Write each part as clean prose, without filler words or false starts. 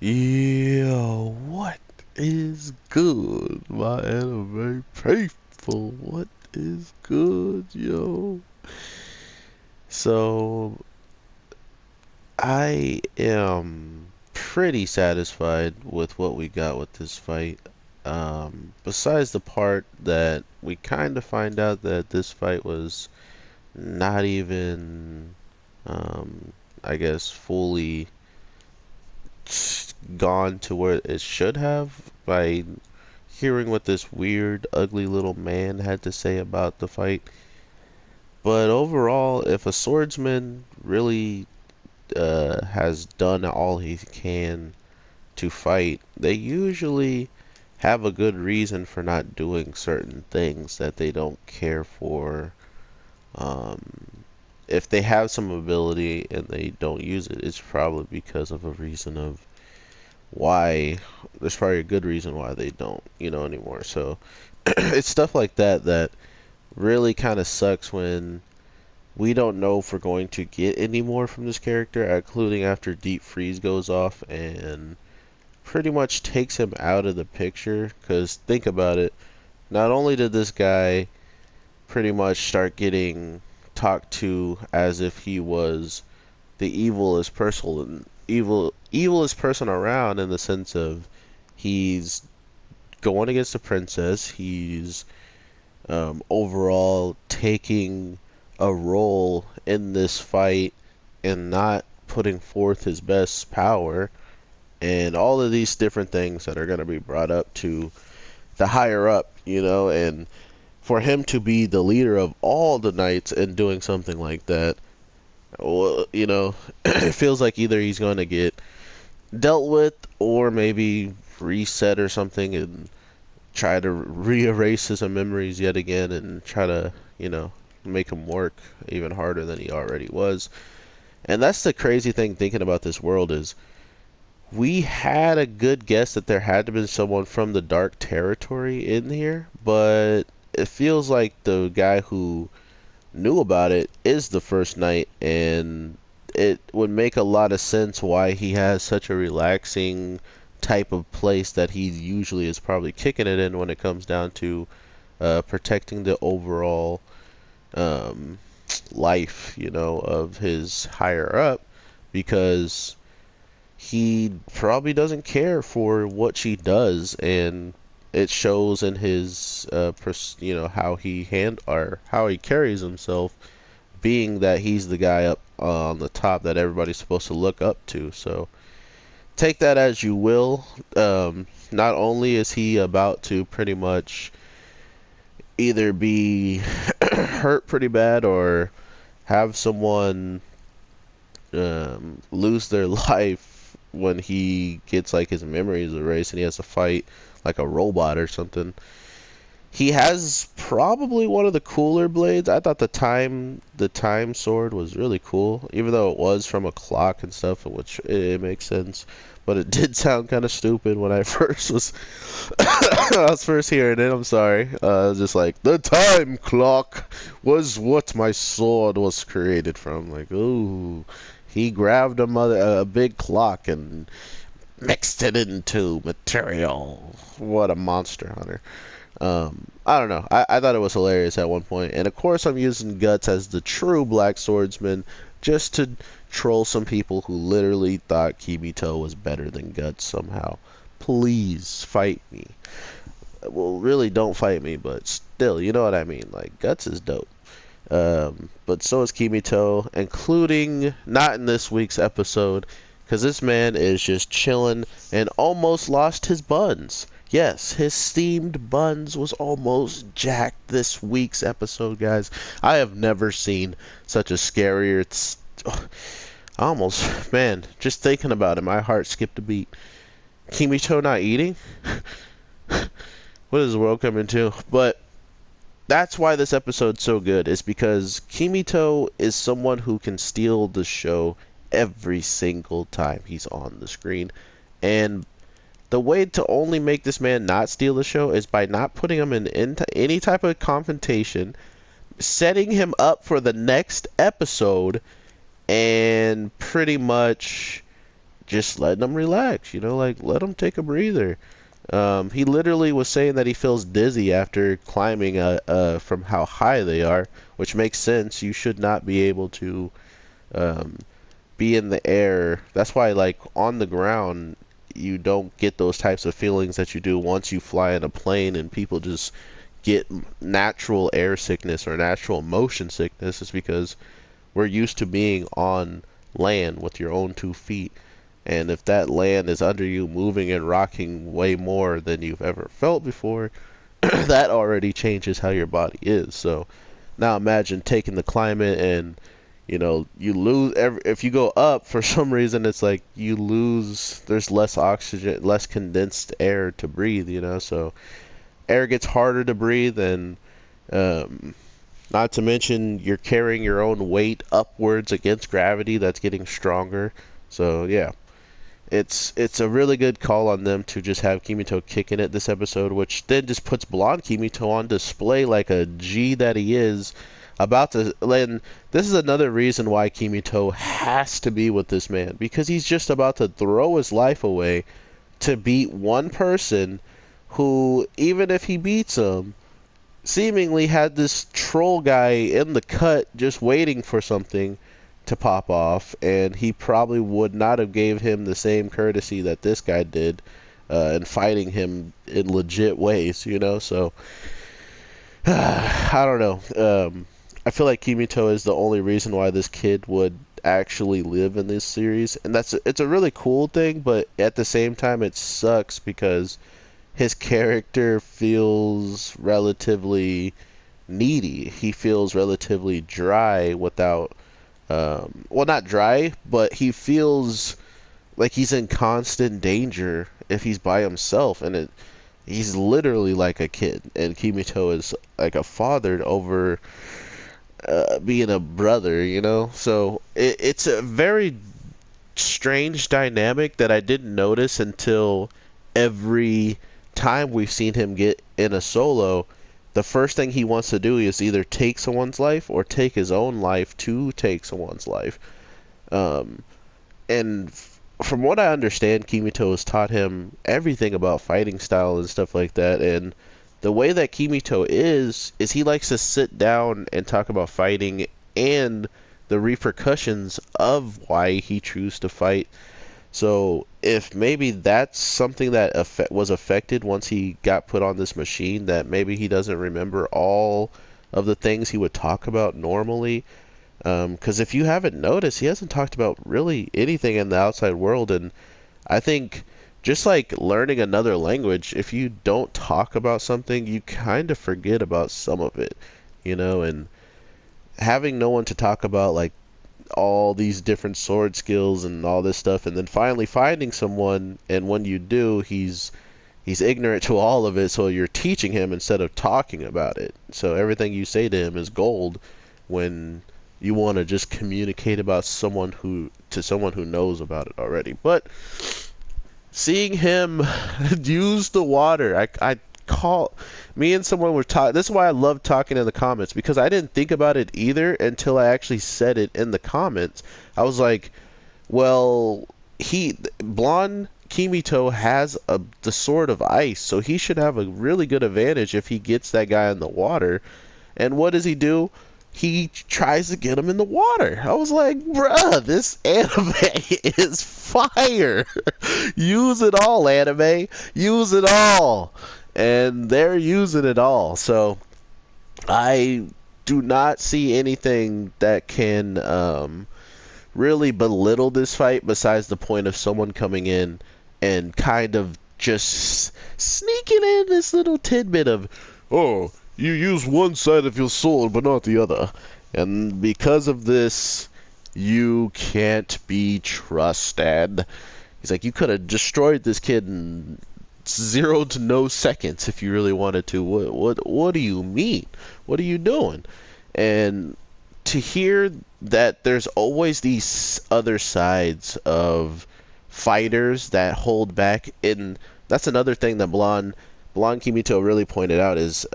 Yeah, what is good, my anime faithful? What is good, yo? So, I am pretty satisfied with what we got with this fight. Besides the part that we kind of find out that this fight was not even, um, I guess, fully gone to where it should have by hearing what this weird, ugly little man had to say about the fight. But overall, if a swordsman really has done all he can to fight, they usually have a good reason for not doing certain things that they don't care for. Um, if they have some ability and they don't use it, it's probably because of a reason of why. There's probably a good reason why they don't, anymore. So it's stuff like that that really kind of sucks when we don't know if we're going to get any more from this character, including after Deep Freeze goes off and pretty much takes him out of the picture. Because think about it, not only did this guy pretty much start getting talked to as if he was the evilest person around, in the sense of he's going against the princess, he's overall taking a role in this fight and not putting forth his best power, and all of these different things that are going to be brought up to the higher up, and for him to be the leader of all the knights and doing something like that, well, it feels like either he's going to get dealt with or maybe reset or something and try to re-erase his memories yet again and try to, make him work even harder than he already was. And that's the crazy thing thinking about this world is we had a good guess that there had to be someone from the dark territory in here, but it feels like the guy who knew about it is the first knight, and it would make a lot of sense why he has such a relaxing type of place that he usually is probably kicking it in when it comes down to protecting the overall um, life, of his higher up, because he probably doesn't care for what she does, and it shows in his how he or how he carries himself, being that he's the guy up on the top that everybody's supposed to look up to. So take that as you will. Not only is he about to pretty much either be hurt pretty bad or have someone lose their life when he gets like his memories erased and he has to fight like a robot or something. He has probably one of the cooler blades. I thought the time sword was really cool, even though it was from a clock and stuff, which it makes sense. But it did sound kind of stupid when I first was I was first hearing it. I'm sorry. I was just like, the time clock was what my sword was created from. Like, ooh, he grabbed a big clock and mixed it into material. What a monster hunter. I don't know. I thought it was hilarious at one point. And of course, I'm using Guts as the true black swordsman just to troll some people who literally thought Kibito was better than Guts somehow. Please fight me. Well, really, don't fight me, but still, you know what I mean. Like, Guts is dope. But so is Kimito, including not in this week's episode, because this man is just chilling and almost lost his buns. Yes, his steamed buns was almost jacked this week's episode, guys. I have never seen such a scarier. Almost, man, just thinking about it, my heart skipped a beat. Kimito not eating? What is the world coming to? But that's why this episode's so good, is because Kimito is someone who can steal the show every single time he's on the screen. And the way to only make this man not steal the show is by not putting him in any type of confrontation, setting him up for the next episode, and pretty much just letting them relax, like let them take a breather. He literally was saying that he feels dizzy after climbing from how high they are, which makes sense. You should not be able to um, be in the air. That's why, like, on the ground, you don't get those types of feelings that you do once you fly in a plane, and people just get natural air sickness or natural motion sickness. Is because we're used to being on land with your own 2 feet. And if that land is under you, moving and rocking way more than you've ever felt before, that already changes how your body is. So now imagine taking the climate and you lose if you go up for some reason. It's like you lose, there's less oxygen, less condensed air to breathe, so air gets harder to breathe. And um, not to mention you're carrying your own weight upwards against gravity that's getting stronger. So yeah, it's a really good call on them to just have Kimito kicking it this episode, which then just puts blonde Kimito on display like a G that he is. About to and this is another reason why Kimito has to be with this man, because he's just about to throw his life away to beat one person who, even if he beats him, seemingly had this troll guy in the cut just waiting for something to pop off, and he probably would not have gave him the same courtesy that this guy did in fighting him in legit ways, so I don't know. I feel like Kimito is the only reason why this kid would actually live in this series, and it's a really cool thing, but at the same time it sucks because his character feels relatively needy. He feels relatively dry without well, not dry, but he feels like he's in constant danger if he's by himself, and he's literally like a kid, and Kimito is like a father over being a brother, So it's a very strange dynamic that I didn't notice until every time we've seen him get in a solo. The first thing he wants to do is either take someone's life or take his own life to take someone's life. And from what I understand, Kimito has taught him everything about fighting style and stuff like that. And the way that Kimito is he likes to sit down and talk about fighting and the repercussions of why he chooses to fight. So if maybe that's something that was affected once he got put on this machine, that maybe he doesn't remember all of the things he would talk about normally. Because if you haven't noticed, he hasn't talked about really anything in the outside world. And I think just like learning another language, if you don't talk about something, you kind of forget about some of it, and having no one to talk about, like, all these different sword skills and all this stuff, and then finally finding someone, and when you do, he's ignorant to all of it, so you're teaching him instead of talking about it. So everything you say to him is gold when you want to just communicate about someone who knows about it already. But seeing him use the water, I call me and someone were talking. This is why I love talking in the comments, because I didn't think about it either until I actually said it in the comments. I was like, well, blonde Kimito has the sword of ice, so he should have a really good advantage if he gets that guy in the water. And what does he do? He tries to get him in the water. I was like, bruh, this anime is fire. Use it all, anime. Use it all. And they're using it all. So I do not see anything that can really belittle this fight besides the point of someone coming in and kind of just sneaking in this little tidbit of, oh, you use one side of your sword but not the other, and because of this you can't be trusted. He's like, you could have destroyed this kid in 0 to no seconds if you really wanted to. What do you mean? What are you doing? And to hear that there's always these other sides of fighters that hold back, and that's another thing that blonde Kimito really pointed out is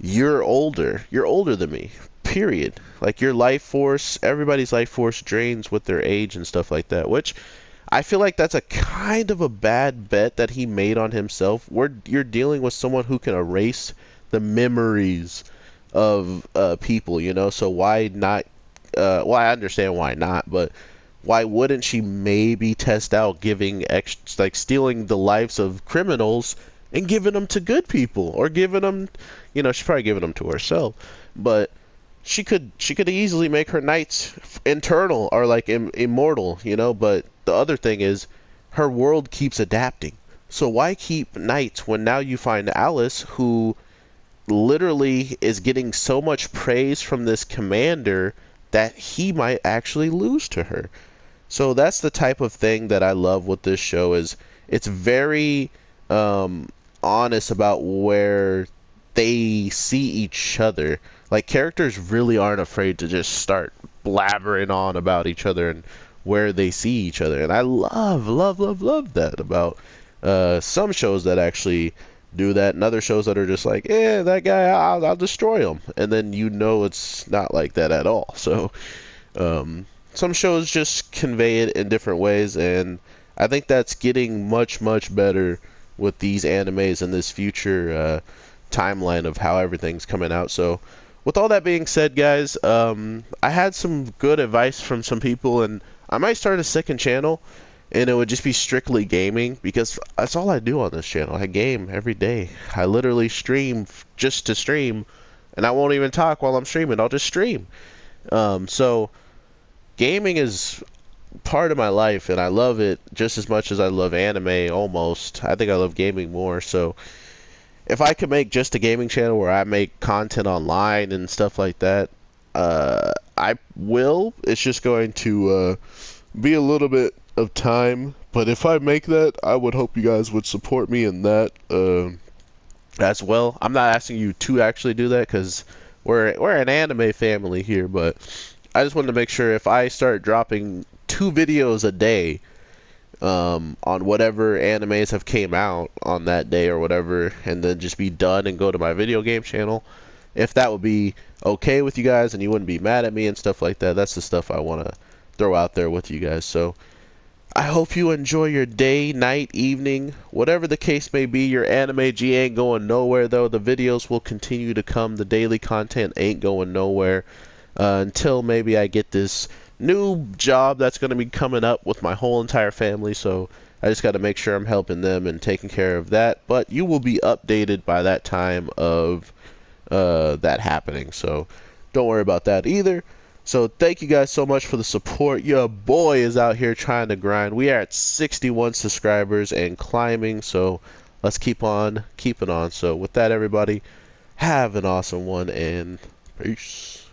you're older than me, period. Like your life force, everybody's life force drains with their age and stuff like that, which I feel like that's a kind of a bad bet that he made on himself. Where you're dealing with someone who can erase the memories of people, you know. So why not? Well, I understand why not, but why wouldn't she maybe test out giving like stealing the lives of criminals and giving them to good people, or giving them, you know, she's probably giving them to herself, but she could easily make her knights internal or like immortal, you know. But the other thing is, her world keeps adapting. So why keep knights when now you find Alice, who literally is getting so much praise from this commander that he might actually lose to her. So that's the type of thing that I love with this show. Is it's very honest about where they see each other. Like, characters really aren't afraid to just start blabbering on about each other and where they see each other. And I love that about some shows that actually do that, and other shows that are just like, yeah, that guy, I'll destroy him. And then you know it's not like that at all. So some shows just convey it in different ways, and I think that's getting much better with these animes and this future timeline of how everything's coming out. So with all that being said, guys, I had some good advice from some people, and I might start a second channel, and it would just be strictly gaming, because that's all I do on this channel. I game every day. I literally stream just to stream, and I won't even talk while I'm streaming. I'll just stream. So gaming is part of my life, and I love it just as much as I love anime, almost. I think I love gaming more. So if I could make just a gaming channel where I make content online and stuff like that, I will. It's just going to be a little bit of time, but if I make that, I would hope you guys would support me in that as well. I'm not asking you to actually do that, because we're an anime family here, but I just wanted to make sure if I start dropping 2 videos a day on whatever animes have came out on that day or whatever, and then just be done and go to my video game channel, if that would be okay with you guys and you wouldn't be mad at me and stuff like that. That's the stuff I want to throw out there with you guys. So I hope you enjoy your day, night, evening, whatever the case may be. Your anime G ain't going nowhere, though. The videos will continue to come. The daily content ain't going nowhere until maybe I get this new job that's going to be coming up with my whole entire family. So I just got to make sure I'm helping them and taking care of that. But you will be updated by that time of that happening. So don't worry about that either. So thank you guys so much for the support. Your boy is out here trying to grind. We are at 61 subscribers and climbing. So let's keep on keeping on. So with that, everybody, have an awesome one, and peace.